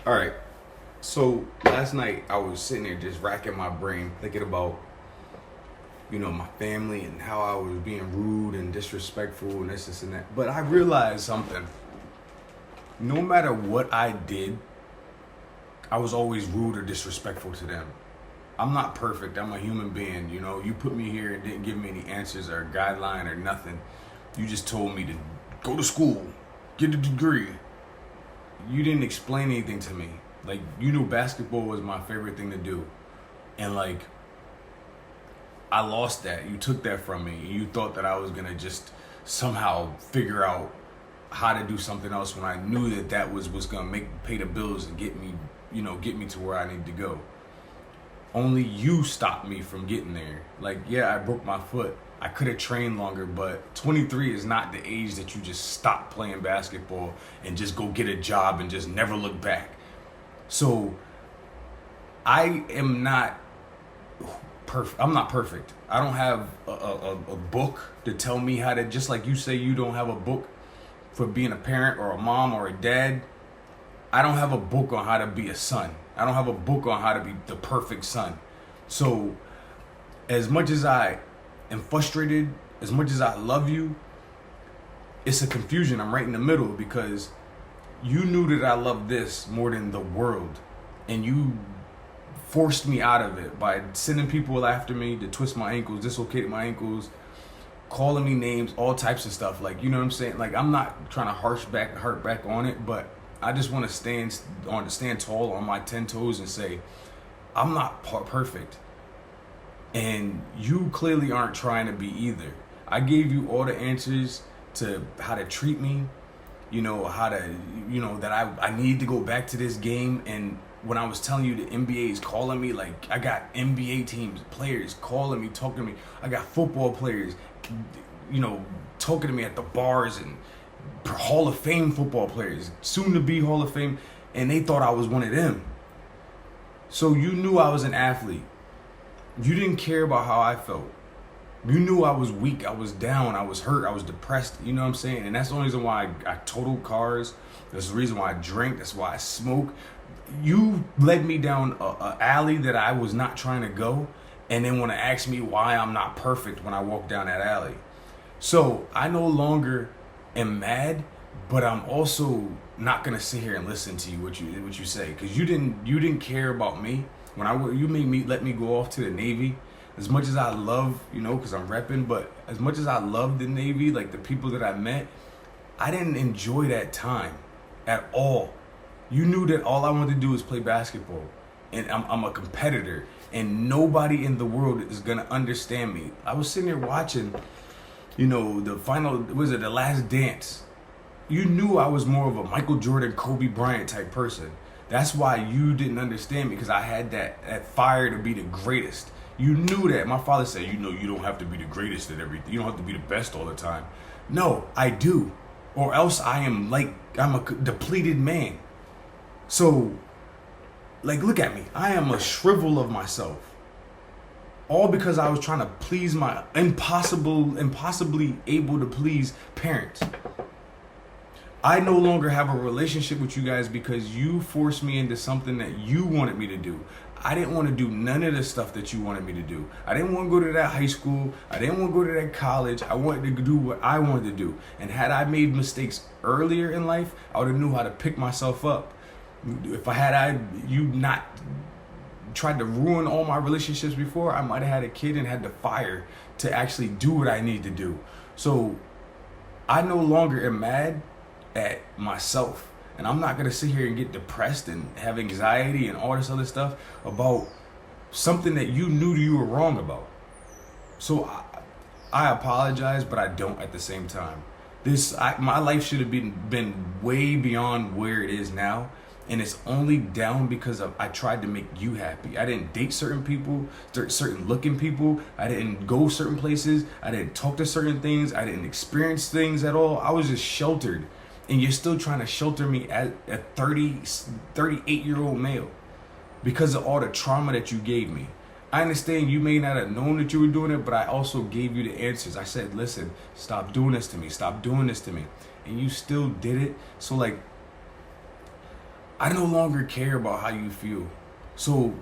All right. So last night I was sitting there just racking my brain, thinking about my family and how I was being rude and disrespectful and this and that. But I realized something. No matter what I did, I was always rude or disrespectful to them. I'm not perfect. I'm a human being. You put me here and didn't give me any answers or a guideline or nothing. You just told me to go to school, get a degree. You didn't explain anything to me. Like, basketball was my favorite thing to do. And like, I lost that. You took that from me. You thought that I was going to just somehow figure out how to do something else when I knew that was going to pay the bills and get me to where I need to go. Only you stopped me from getting there. Like, yeah, I broke my foot. I could have trained longer, but 23 is not the age that you just stop playing basketball and just go get a job and just never look back. So I am not perfect. I'm not perfect. I don't have a book to tell me how to, just like you say you don't have a book for being a parent or a mom or a dad. I don't have a book on how to be a son. I don't have a book on how to be the perfect son. So as much as I am frustrated, as much as I love you, it's a confusion. I'm right in the middle because you knew that I loved this more than the world. And you forced me out of it by sending people after me to twist my ankles, dislocate my ankles, calling me names, all types of stuff. Like, you know what I'm saying? Like, I'm not trying to harp back on it, but I just want to stand tall on my 10 toes and say, I'm not perfect. And you clearly aren't trying to be either. I gave you all the answers to how to treat me, how to, that I need to go back to this game. And when I was telling you the NBA is calling me, like, I got NBA teams, players calling me, talking to me. I got football players, talking to me at the bars, and Hall of Fame football players, soon to be Hall of Fame, and they thought I was one of them. So you knew I was an athlete. You didn't care about how I felt. You knew I was weak, I was down, I was hurt, I was depressed, you know what I'm saying? And that's the only reason why I totaled cars. That's the reason why I drink. That's why I smoke. You led me down a alley that I was not trying to go, and then want to ask me why I'm not perfect when I walk down that alley. So I no longer am mad, but I'm also not gonna sit here and listen to you what you say, because you didn't care about me when you made me let me go off to the Navy. As much as I love, because I'm repping, but as much as I love the Navy, like the people that I met, I didn't enjoy that time at all. You knew that all I wanted to do was play basketball, and I'm a competitor, and nobody in the world is gonna understand me. I was sitting there watching, the final, the Last Dance. You knew I was more of a Michael Jordan, Kobe Bryant type person. That's why you didn't understand me, because I had that fire to be the greatest. You knew that. My father said, you don't have to be the greatest at everything. You don't have to be the best all the time. No, I do. Or else I'm a depleted man. So, look at me. I am a shrivel of myself. All because I was trying to please my impossibly able to please parents. I no longer have a relationship with you guys because you forced me into something that you wanted me to do. I didn't want to do none of the stuff that you wanted me to do. I didn't want to go to that high school. I didn't want to go to that college. I wanted to do what I wanted to do. And had I made mistakes earlier in life, I would have knew how to pick myself up. If you not tried to ruin all my relationships before, I might have had a kid and had the fire to actually do what I need to do. So I no longer am mad at myself. And I'm not going to sit here and get depressed and have anxiety and all this other stuff about something that you knew you were wrong about. So I apologize, but I don't at the same time. My life should have been way beyond where it is now. And it's only down because I tried to make you happy. I didn't date certain people, certain looking people. I didn't go certain places. I didn't talk to certain things. I didn't experience things at all. I was just sheltered. And you're still trying to shelter me as a 38-year-old male because of all the trauma that you gave me. I understand you may not have known that you were doing it, but I also gave you the answers. I said, listen, stop doing this to me. Stop doing this to me. And you still did it. So I no longer care about how you feel. So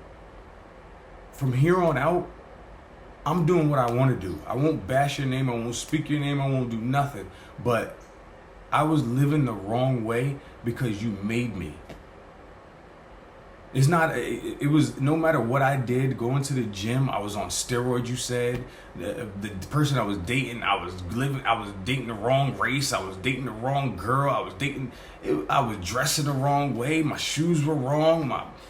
from here on out, I'm doing what I want to do. I won't bash your name. I won't speak your name. I won't do nothing. But I was living the wrong way because you made me. It's not. It was no matter what I did. Going to the gym, I was on steroids. You said the person I was dating, I was dating the wrong race. I was dating the wrong girl. I was dressing the wrong way. My shoes were wrong.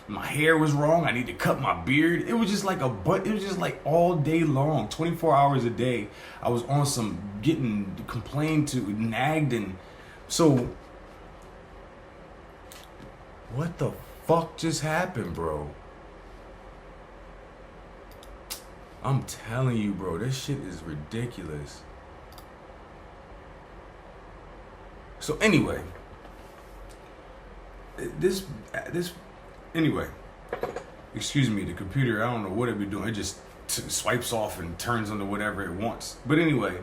My hair was wrong. I need to cut my beard. It was just like it was just like all day long, 24 hours a day. I was on some getting complained to, nagged, and so what the fuck just happened, bro? I'm telling you, bro, this shit is ridiculous. So anyway, anyway, excuse me, the computer, I don't know what it be doing. It just swipes off and turns onto whatever it wants. But anyway,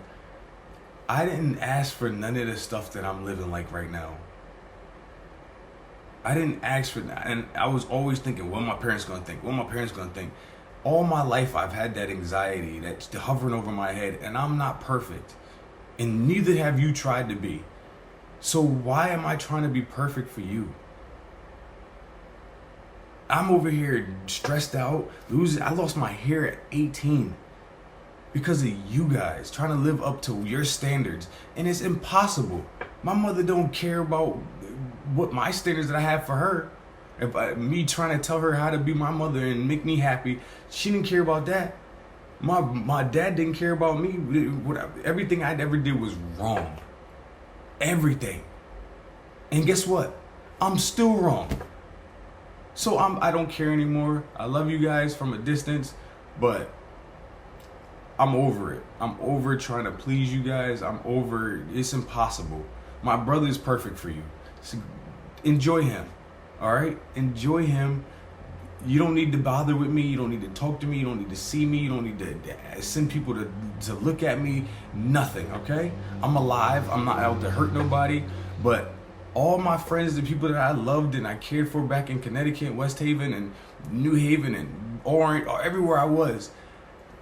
I didn't ask for none of the stuff that I'm living like right now. I didn't ask for that. And I was always thinking, what are my parents going to think? What are my parents going to think? All my life, I've had that anxiety that's hovering over my head, and I'm not perfect. And neither have you tried to be. So why am I trying to be perfect for you? I'm over here stressed out, I lost my hair at 18 because of you guys trying to live up to your standards. And it's impossible. My mother don't care about what my standards that I have for her. Me trying to tell her how to be my mother and make me happy, she didn't care about that. My dad didn't care about me. Everything I ever did was wrong. Everything. And guess what? I'm still wrong. So I don't care anymore. I love you guys from a distance, but I'm over it. I'm over trying to please you guys. I'm over, it's impossible. My brother is perfect for you. So enjoy him. All right? Enjoy him. You don't need to bother with me. You don't need to talk to me. You don't need to see me. You don't need to send people to look at me. Nothing, okay? I'm alive. I'm not out to hurt nobody. But all my friends, the people that I loved and I cared for back in Connecticut, West Haven, and New Haven, and Orange, or everywhere I was,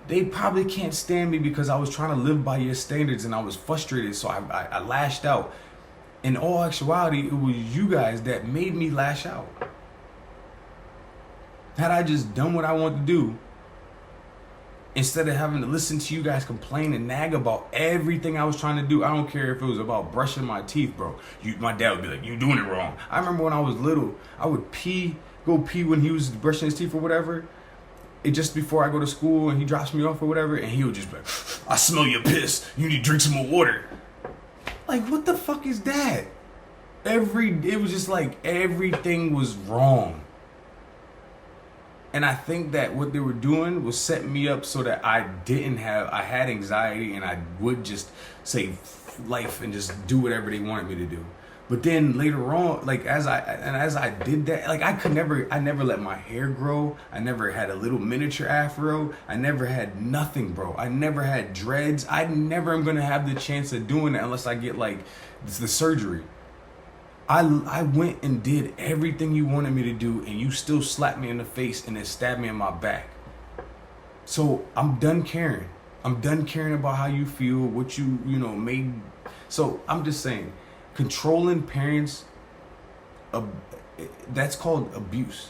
they probably can't stand me because I was trying to live by your standards and I was frustrated, so I lashed out. In all actuality, it was you guys that made me lash out. Had I just done what I wanted to do, instead of having to listen to you guys complain and nag about everything I was trying to do, I don't care if it was about brushing my teeth, bro. My dad would be like, "You doing it wrong." I remember when I was little, I would go pee when he was brushing his teeth or whatever. Just before I go to school and he drops me off or whatever, and he would just be like, "I smell your piss. You need to drink some more water." Like, what the fuck is that? It was just like everything was wrong. And I think that what they were doing was setting me up so that I had anxiety and I would just say life and just do whatever they wanted me to do. But then later on, like as I did that, like I never let my hair grow. I never had a little miniature afro. I never had nothing, bro. I never had dreads. I never am gonna have the chance of doing that unless I get like the surgery. I went and did everything you wanted me to do, and you still slapped me in the face and then stabbed me in my back. So I'm done caring. I'm done caring about how you feel, what you made. So I'm just saying, controlling parents, that's called abuse.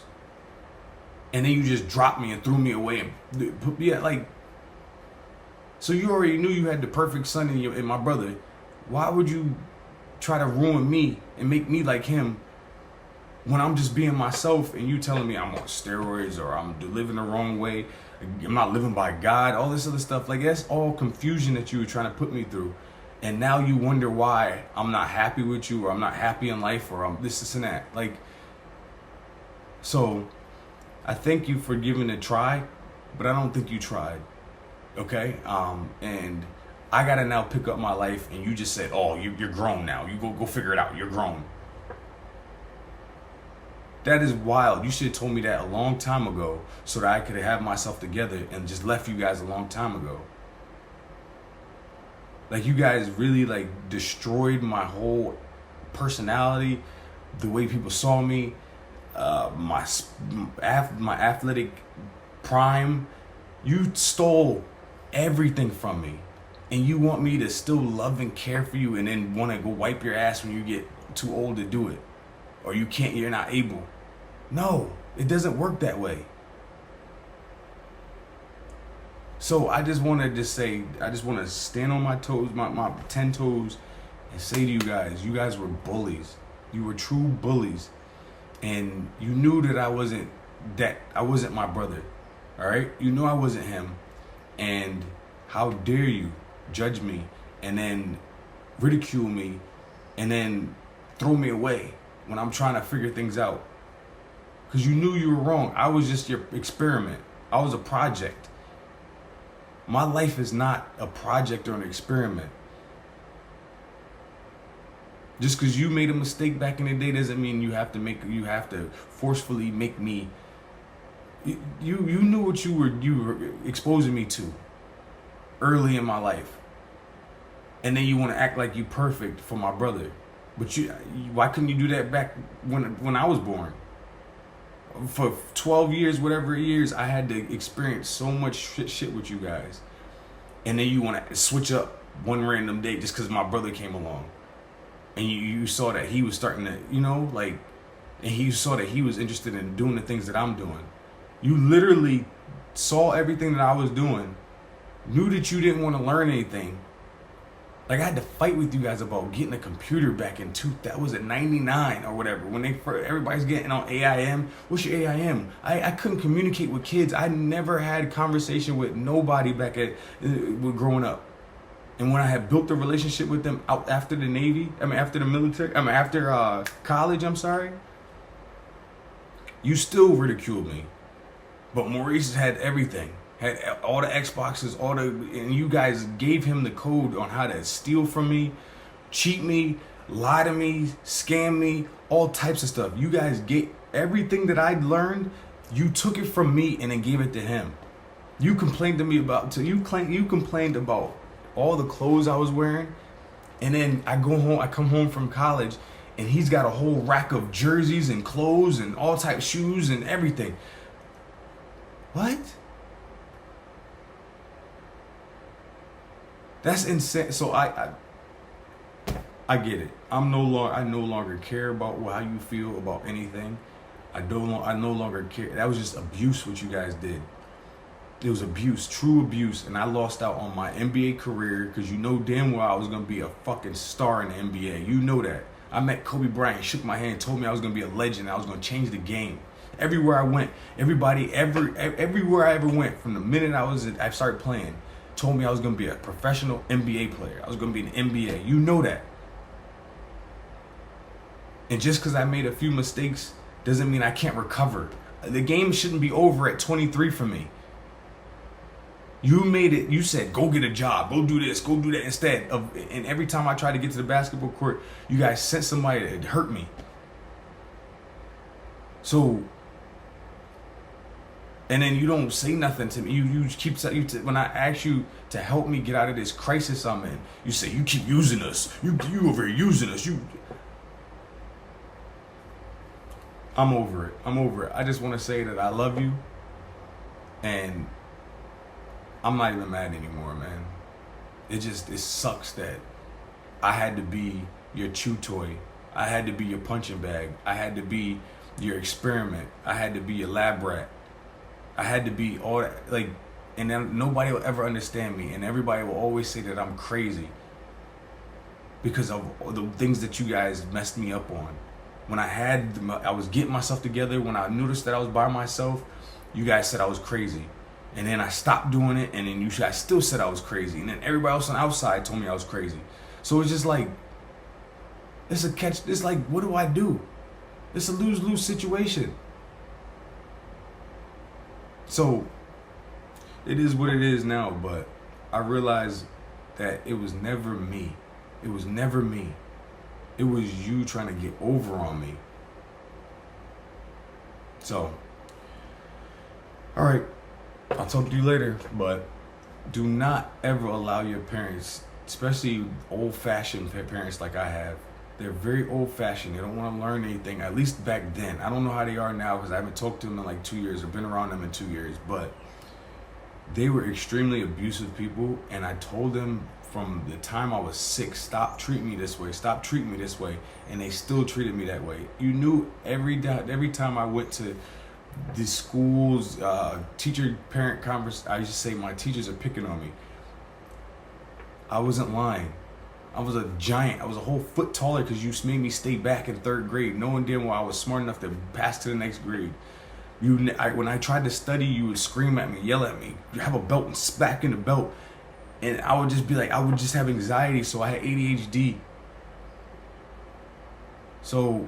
And then you just dropped me and threw me away and put me like. So you already knew you had the perfect son in my brother. Why would you try to ruin me and make me like him when I'm just being myself and you telling me I'm on steroids or I'm living the wrong way, I'm not living by God, all this other stuff? Like, that's all confusion that you were trying to put me through. And now you wonder why I'm not happy with you, or I'm not happy in life, or I'm this and that. Like, so I thank you for giving it a try, but I don't think you tried. Okay? And I gotta now pick up my life, and you just said, "Oh, you're grown now. You go figure it out. You're grown." That is wild. You should have told me that a long time ago, so that I could have myself together and just left you guys a long time ago. Like, you guys really like destroyed my whole personality, the way people saw me. my athletic prime. You stole everything from me, and you want me to still love and care for you, and then want to go wipe your ass when you get too old to do it, or you're not able. No, it doesn't work that way. So I just want to stand on my toes, my 10 toes, and say to you guys were bullies. You were true bullies. And you knew that I wasn't my brother. All right? You knew I wasn't him. And how dare you judge me and then ridicule me and then throw me away when I'm trying to figure things out. Because you knew you were wrong. I was just your experiment. I was a project. My life is not a project or an experiment. Just because you made a mistake back in the day doesn't mean you have to forcefully make me. You knew what you were exposing me to early in my life, and then you want to act like you perfect for my brother. But why couldn't you do that back when I was born? For 12 years, whatever years, I had to experience so much shit with you guys. And then you want to switch up one random day just because my brother came along. And you saw that he was starting to, and he saw that he was interested in doing the things that I'm doing. You literally saw everything that I was doing, knew that you didn't want to learn anything. Like, I had to fight with you guys about getting a computer back in that was at 99 or whatever. When everybody's getting on AIM. What's your AIM? I couldn't communicate with kids. I never had conversation with nobody back with growing up. And when I had built a relationship with them out after the Navy, after the military, after college, you still ridiculed me. But Maurice had everything. Had all the Xboxes, and you guys gave him the code on how to steal from me, cheat me, lie to me, scam me, all types of stuff. You guys get everything that I'd learned. You took it from me and then gave it to him. You complained to me about all the clothes I was wearing, and then I come home from college, and he's got a whole rack of jerseys and clothes and all types of shoes and everything. What? That's insane. So I get it. I no longer care about how you feel about anything. I no longer care. That was just abuse what you guys did. It was abuse, true abuse, and I lost out on my NBA career because you know damn well I was gonna be a fucking star in the NBA. You know that. I met Kobe Bryant, shook my hand, told me I was gonna be a legend. I was gonna change the game. Everywhere I went, everywhere I ever went, from the minute I started playing, told me I was going to be a professional NBA player. I was going to be an NBA. You know that. And just because I made a few mistakes doesn't mean I can't recover. The game shouldn't be over at 23 for me. You made it. You said, go get a job. Go do this. Go do that instead. And every time I tried to get to the basketball court, you guys sent somebody that hurt me. So... And then you don't say nothing to me. You keep when I ask you to help me get out of this crisis I'm in, you say you keep using us. You over here using us. I'm over it. I just want to say that I love you, and I'm not even mad anymore, man. It sucks that I had to be your chew toy. I had to be your punching bag. I had to be your experiment. I had to be your lab rat. I had to be all that, and then nobody will ever understand me, and everybody will always say that I'm crazy because of the things that you guys messed me up on. When I was getting myself together, when I noticed that I was by myself, you guys said I was crazy, and then I stopped doing it, and then you guys still said I was crazy, and then everybody else on the outside told me I was crazy. So it's just like, it's a catch. It's like, what do I do? It's a lose-lose situation. So, it is what it is now, but I realize that it was never me. It was never me. It was you trying to get over on me. So, alright, I'll talk to you later, but do not ever allow your parents, especially old-fashioned parents like I have, They're very old-fashioned. They don't want to learn anything, at least back then. I don't know how they are now because I haven't talked to them in like 2 years or been around them in 2 years. But they were extremely abusive people, and I told them from the time I was 6, stop treating me this way, stop treating me this way, and they still treated me that way. You knew every time I went to the schools, teacher-parent conference, I used to say my teachers are picking on me. I wasn't lying. I was a giant. I was a whole foot taller because you made me stay back in 3rd grade. No one did while I was smart enough to pass to the next grade. When I tried to study, you would scream at me, yell at me, you have a belt and smack in the belt. And I would just be like, I would just have anxiety, so I had ADHD. So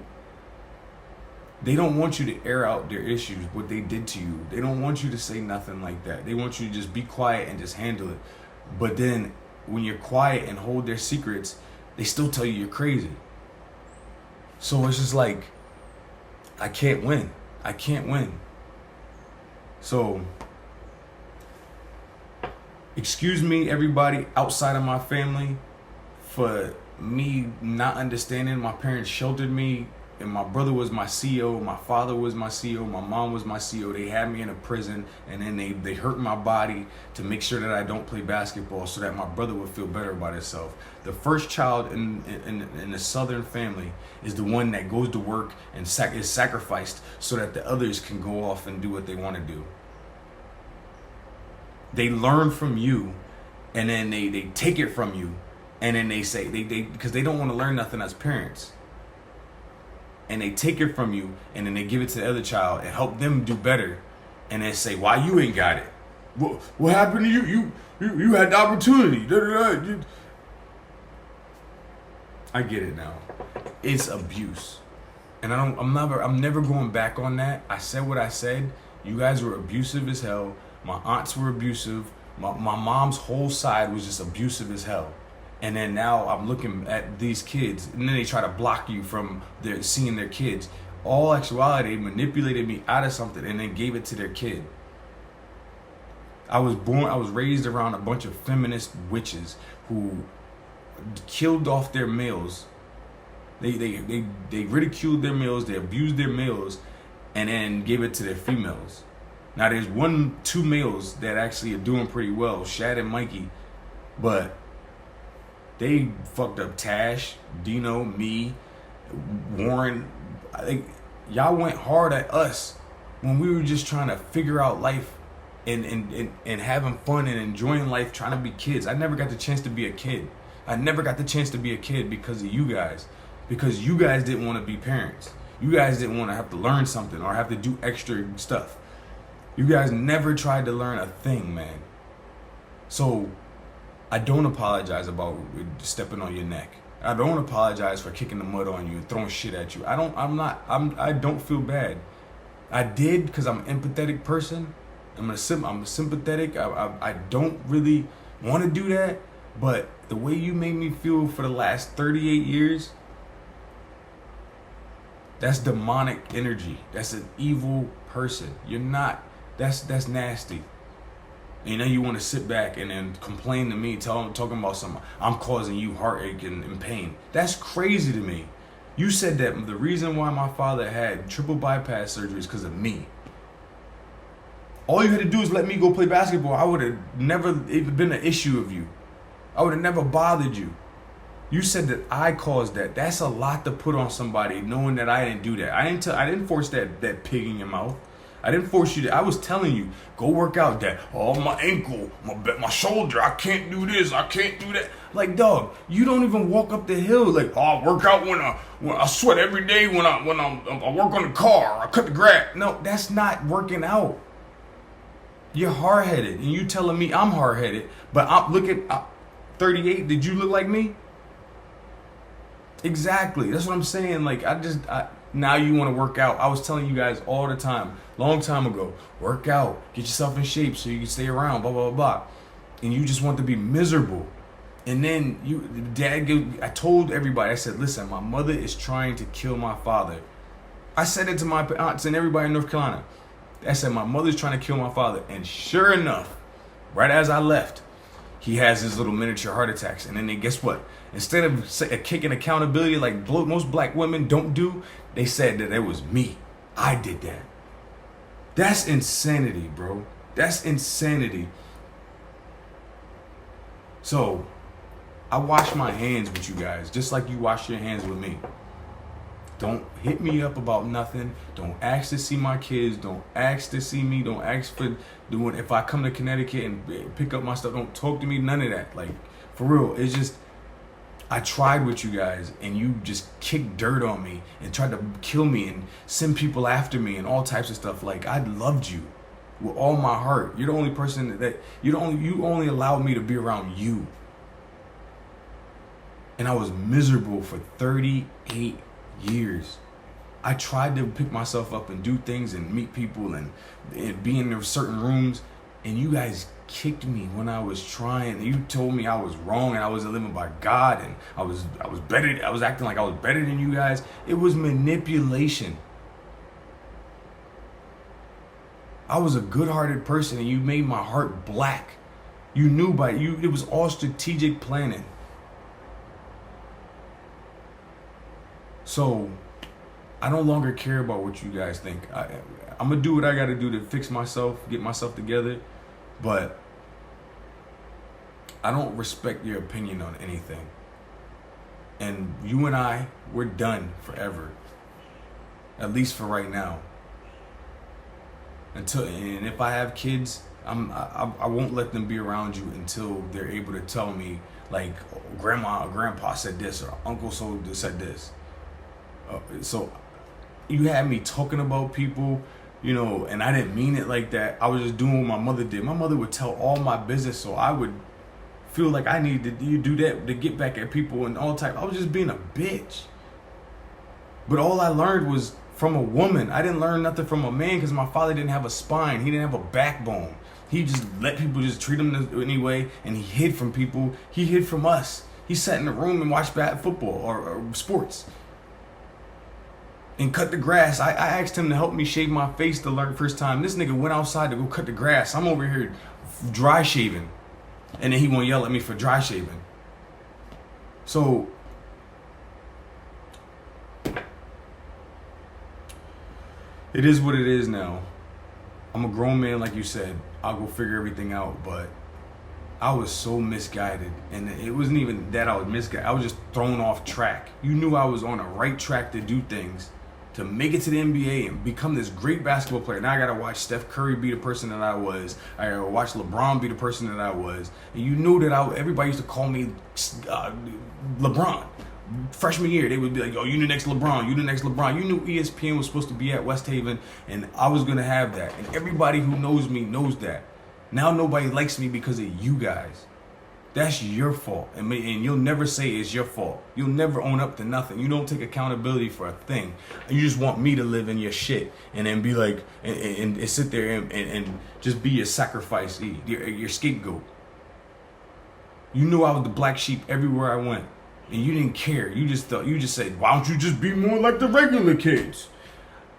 they don't want you to air out their issues, what they did to you. They don't want you to say nothing like that. They want you to just be quiet and just handle it. But then when you're quiet and hold their secrets, they still tell you you're crazy. So it's just like, I can't win. I can't win. So, excuse me, everybody outside of my family, for me not understanding. My parents sheltered me, and my brother was my CO, my father was my CO, my mom was my CO. They had me in a prison, and then they hurt my body to make sure that I don't play basketball so that my brother would feel better about himself. The first child in the Southern family is the one that goes to work and is sacrificed so that the others can go off and do what they want to do. They learn from you, and then they take it from you, and then they say, because they don't want to learn nothing as parents. And they take it from you, and then they give it to the other child and help them do better, and then say, "Why you ain't got it? What happened to you? You had the opportunity." I get it now. It's abuse, and I'm never going back on that. I said what I said. You guys were abusive as hell. My aunts were abusive. My mom's whole side was just abusive as hell. And then now I'm looking at these kids, and then they try to block you from seeing their kids. All actuality, they manipulated me out of something and then gave it to their kid. I was raised around a bunch of feminist witches who killed off their males. They ridiculed their males, they abused their males, and then gave it to their females. Now there's 2 males that actually are doing pretty well, Shad and Mikey, but they fucked up Tash, Dino, me, Warren. I think y'all went hard at us when we were just trying to figure out life and having fun and enjoying life, trying to be kids. I never got the chance to be a kid. I never got the chance to be a kid because of you guys. Because you guys didn't want to be parents. You guys didn't want to have to learn something or have to do extra stuff. You guys never tried to learn a thing, man. So I don't apologize about stepping on your neck. I don't apologize for kicking the mud on you and throwing shit at you. I don't feel bad. I did because I'm an empathetic person. I'm sympathetic. I don't really want to do that, but the way you made me feel for the last 38 years, that's demonic energy. That's an evil person. You're not. That's nasty. And then you want to sit back and then complain to me, talking about something. I'm causing you heartache and pain. That's crazy to me. You said that the reason why my father had triple bypass surgery is because of me. All you had to do is let me go play basketball. I would have never even been an issue of you. I would have never bothered you. You said that I caused that. That's a lot to put on somebody, knowing that I didn't do that. I didn't force that pig in your mouth. I didn't force you to. I was telling you, go work out, Dad. Oh, my ankle, my shoulder, I can't do this, I can't do that. Like, dog, you don't even walk up the hill. Like, oh, I work out when I sweat every day when I work on the car, I cut the grass. No, that's not working out. You're hard-headed, and you telling me I'm hard-headed, but look at 38. Did you look like me? Exactly. That's what I'm saying. Like, now you want to work out. I was telling you guys all the time, long time ago, work out, get yourself in shape so you can stay around, blah, blah, blah, blah. And you just want to be miserable. And then I told everybody, I said, listen, my mother is trying to kill my father. I said it to my aunts and everybody in North Carolina. I said, my mother's trying to kill my father. And sure enough, right as I left, he has his little miniature heart attacks. And then guess what? Instead of kicking accountability like most black women don't do, they said that it was me. I did that. That's insanity, bro. That's insanity. So, I wash my hands with you guys, just like you wash your hands with me. Don't hit me up about nothing. Don't ask to see my kids. Don't ask to see me. Don't ask for doing. If I come to Connecticut and pick up my stuff, don't talk to me. None of that. Like, for real. It's just, I tried with you guys and you just kicked dirt on me and tried to kill me and send people after me and all types of stuff. Like, I loved you with all my heart. You're the only person that you only allowed me to be around you. And I was miserable for 38 years. I tried to pick myself up and do things and meet people and be in certain rooms, and you guys kicked me when I was trying. You told me I was wrong and I wasn't living by God, and I was better. I was acting like I was better than you guys. It was manipulation. I was a good-hearted person, and you made my heart black. You knew it was all strategic planning. So, I no longer care about what you guys think. I'm going to do what I got to do to fix myself, get myself together. But I don't respect your opinion on anything. And you and I, we're done forever. At least for right now. And if I have kids, I won't let them be around you until they're able to tell me, like, grandma or grandpa said this, or uncle said this. So you had me talking about people, and I didn't mean it like that. I was just doing what my mother did. My mother would tell all my business, so I would feel like I needed to do that to get back at people and all type. I was just being a bitch. But all I learned was from a woman. I didn't learn nothing from a man because my father didn't have a spine. He didn't have a backbone. He just let people just treat him anyway, and he hid from people. He hid from us. He sat in the room and watched bad football or sports. And cut the grass. I asked him to help me shave my face the first time. This nigga went outside to go cut the grass. I'm over here dry shaving. And then he won't yell at me for dry shaving. So, it is what it is now. I'm a grown man, like you said. I'll go figure everything out. But I was so misguided. And it wasn't even that I was misguided. I was just thrown off track. You knew I was on the right track to do things, to make it to the NBA and become this great basketball player. Now I gotta watch Steph Curry be the person that I was. I gotta watch LeBron be the person that I was. And you knew that everybody used to call me LeBron. Freshman year, they would be like, "Oh, you the next LeBron. You the next LeBron." You knew ESPN was supposed to be at West Haven, and I was gonna have that. And everybody who knows me knows that. Now nobody likes me because of you guys. That's your fault. And you'll never say it's your fault. You'll never own up to nothing. You don't take accountability for a thing. You just want me to live in your shit and then be like, and sit there and just be your sacrifice, your scapegoat. You knew I was the black sheep everywhere I went. And you didn't care. You just said, why don't you just be more like the regular kids?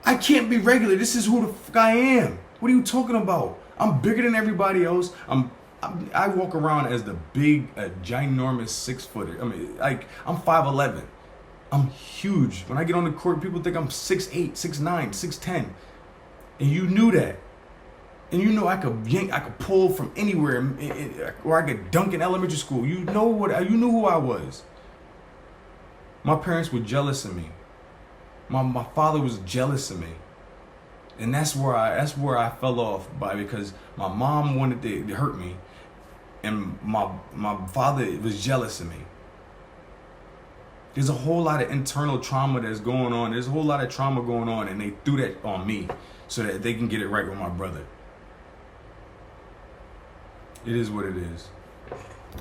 I can't be regular. This is who the fuck I am. What are you talking about? I'm bigger than everybody else. I walk around as the big, ginormous 6-footer. I mean, like, I'm 5'11". I'm huge. When I get on the court, people think I'm 6'8", 6'9", 6'10". And you knew that. And you know I could pull from anywhere, or I could dunk in elementary school. You knew who I was. My parents were jealous of me. My father was jealous of me. And that's where I fell off because my mom wanted to hurt me. And my father was jealous of me. There's a whole lot of internal trauma that's going on. There's a whole lot of trauma going on, and they threw that on me so that they can get it right with my brother. It is what it is.